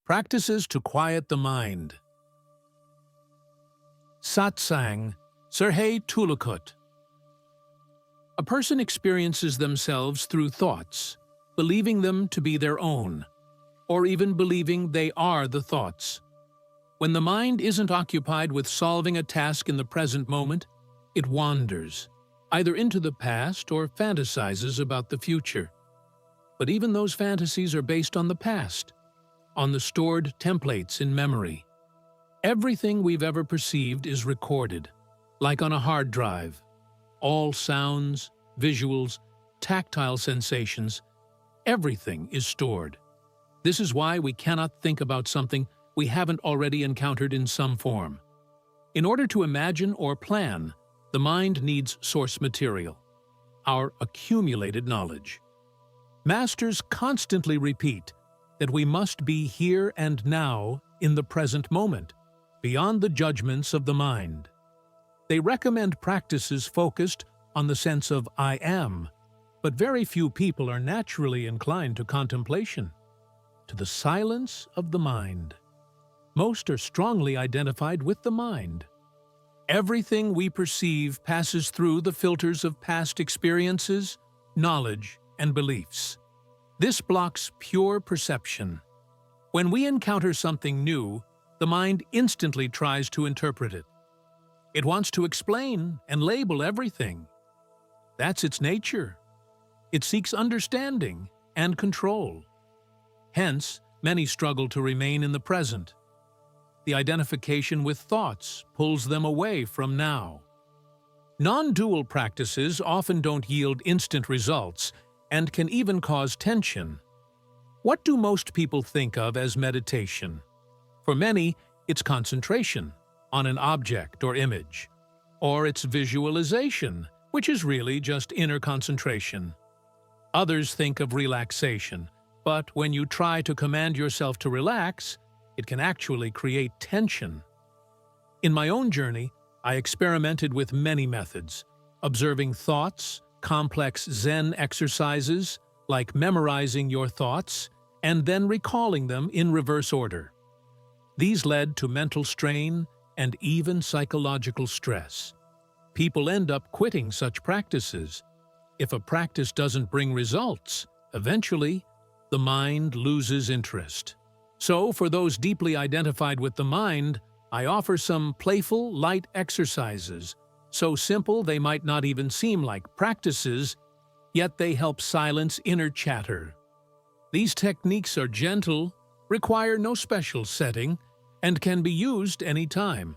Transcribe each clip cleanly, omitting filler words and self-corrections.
Practices to quiet the mind. Satsang, Tulukut. A person experiences themselves through thoughts, believing them to be their own, or even believing they are the thoughts. When the mind isn't occupied with solving a task in the present moment, it wanders, either into the past or fantasizes about the future. But even those fantasies are based on the past, on the stored templates in memory. Everything we've ever perceived is recorded, like on a hard drive. All sounds, visuals, tactile sensations, everything is stored. This is why we cannot think about something we haven't already encountered in some form. In order to imagine or plan, the mind needs source material, our accumulated knowledge. Masters constantly repeat that we must be here and now in the present moment, beyond the judgments of the mind. They recommend practices focused on the sense of I am, but very few people are naturally inclined to contemplation, to the silence of the mind. Most are strongly identified with the mind. Everything we perceive passes through the filters of past experiences, knowledge, and beliefs. This blocks pure perception. When we encounter something new, the mind instantly tries to interpret it. It wants to explain and label everything. That's its nature. It seeks understanding and control. Hence, many struggle to remain in the present. The identification with thoughts pulls them away from now. Non-dual practices often don't yield instant results and can even cause tension. What do most people think of as meditation? For many, it's concentration on an object or image, or it's visualization, which is really just inner concentration. Others think of relaxation, but when you try to command yourself to relax, it can actually create tension. In my own journey, I experimented with many methods, observing thoughts, complex Zen exercises like memorizing your thoughts and then recalling them in reverse order. These led to mental strain and even psychological stress. People end up quitting such practices. If a practice doesn't bring results, eventually, the mind loses interest. So, for those deeply identified with the mind, I offer some playful, light exercises, so simple they might not even seem like practices, yet they help silence inner chatter. These techniques are gentle, require no special setting, and can be used anytime.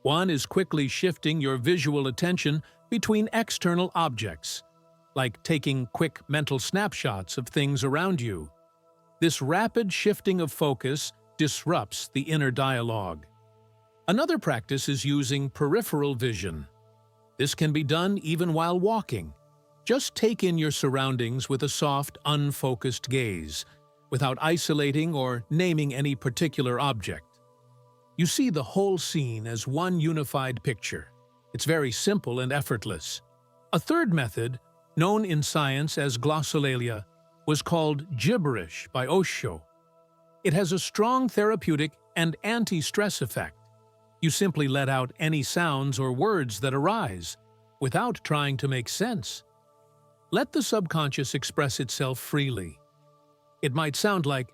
One is quickly shifting your visual attention between external objects, like taking quick mental snapshots of things around you. This rapid shifting of focus disrupts the inner dialogue. Another practice is using peripheral vision. This can be done even while walking. Just take in your surroundings with a soft, unfocused gaze, without isolating or naming any particular object. You see the whole scene as one unified picture. It's very simple and effortless. A third method, known in science as glossolalia, was called gibberish by Osho. It has a strong therapeutic and anti-stress effect. You simply let out any sounds or words that arise, without trying to make sense. Let the subconscious express itself freely. It might sound like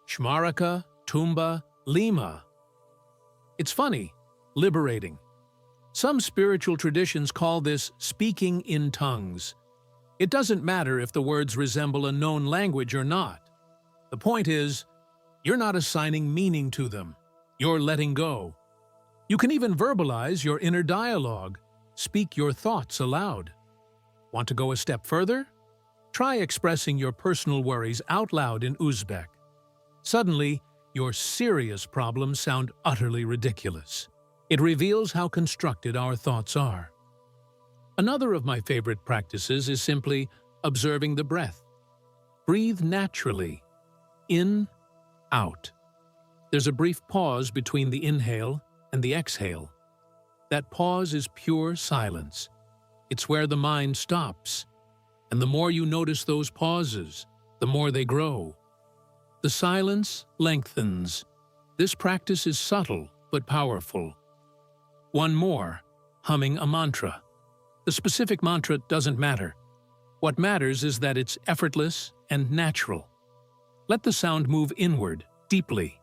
Shmaraka, Tumba, Lima. It's funny, liberating. Some spiritual traditions call this speaking in tongues. It doesn't matter if the words resemble a known language or not. The point is, you're not assigning meaning to them. You're letting go. You can even verbalize your inner dialogue. Speak your thoughts aloud. Want to go a step further? Try expressing your personal worries out loud in Uzbek. Suddenly, your serious problems sound utterly ridiculous. It reveals how constructed our thoughts are. Another of my favorite practices is simply observing the breath. Breathe naturally. In, out. There's a brief pause between the inhale and the exhale. That pause is pure silence. It's where the mind stops. And the more you notice those pauses, the more they grow. The silence lengthens. This practice is subtle but powerful. One more, humming a mantra. The specific mantra doesn't matter. What matters is that it's effortless and natural. Let the sound move inward, deeply.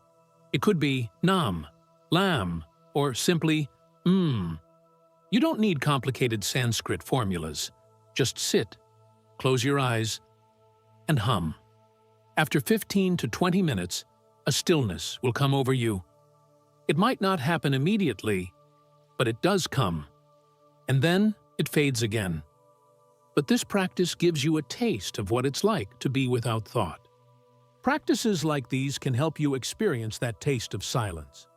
It could be Nam, Lam, or simply You don't need complicated Sanskrit formulas. Just sit, close your eyes, and hum. After 15 to 20 minutes, a stillness will come over you. It might not happen immediately, but it does come. And then it fades again. But this practice gives you a taste of what it's like to be without thought. Practices like these can help you experience that taste of silence,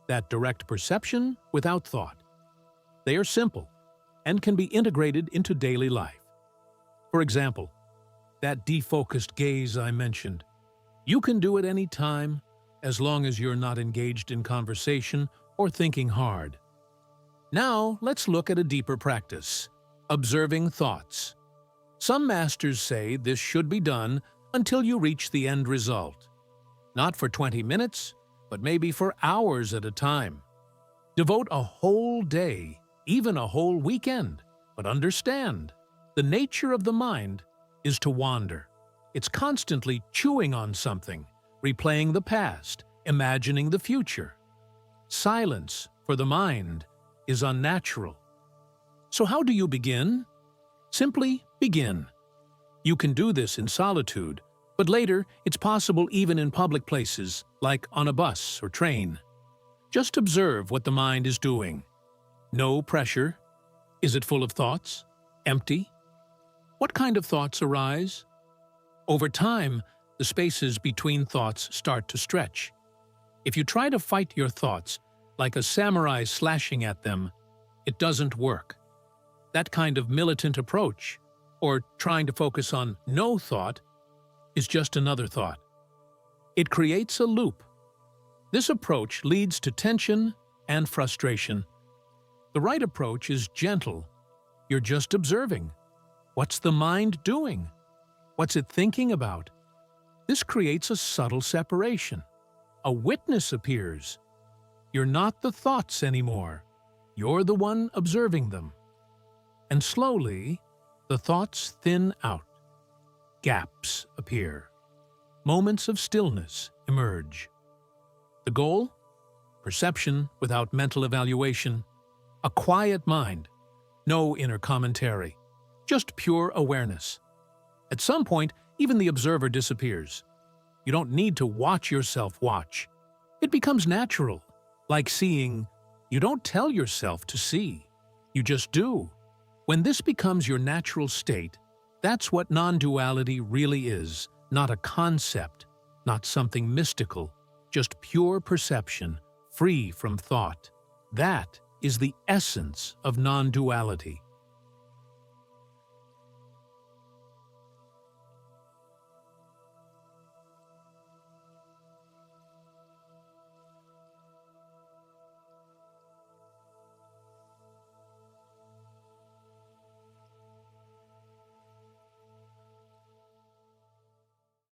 that direct perception without thought. They are simple and can be integrated into daily life. For example, that defocused gaze I mentioned. You can do it any time, as long as you're not engaged in conversation or thinking hard. Now, let's look at a deeper practice, observing thoughts. Some masters say this should be done until you reach the end result. Not for 20 minutes, but maybe for hours at a time. Devote a whole day, even a whole weekend, but understand, the nature of the mind is to wander. It's constantly chewing on something, replaying the past, imagining the future. Silence, for the mind, is unnatural. So how do you begin? Simply begin. You can do this in solitude, but later it's possible even in public places, like on a bus or train. Just observe what the mind is doing. No pressure. Is it full of thoughts? Empty? What kind of thoughts arise? Over time, the spaces between thoughts start to stretch. If you try to fight your thoughts, like a samurai slashing at them, it doesn't work. That kind of militant approach, or trying to focus on no thought, is just another thought. It creates a loop. This approach leads to tension and frustration. The right approach is gentle. You're just observing. What's the mind doing? What's it thinking about? This creates a subtle separation. A witness appears. You're not the thoughts anymore. You're the one observing them. And slowly, the thoughts thin out. Gaps appear. Moments of stillness emerge. The goal? Perception without mental evaluation. A quiet mind. No inner commentary. Just pure awareness. At some point, even the observer disappears. You don't need to watch yourself watch. It becomes natural, like seeing. You don't tell yourself to see. You just do. When this becomes your natural state, that's what non-duality really is, not a concept, not something mystical, just pure perception, free from thought. That is the essence of non-duality.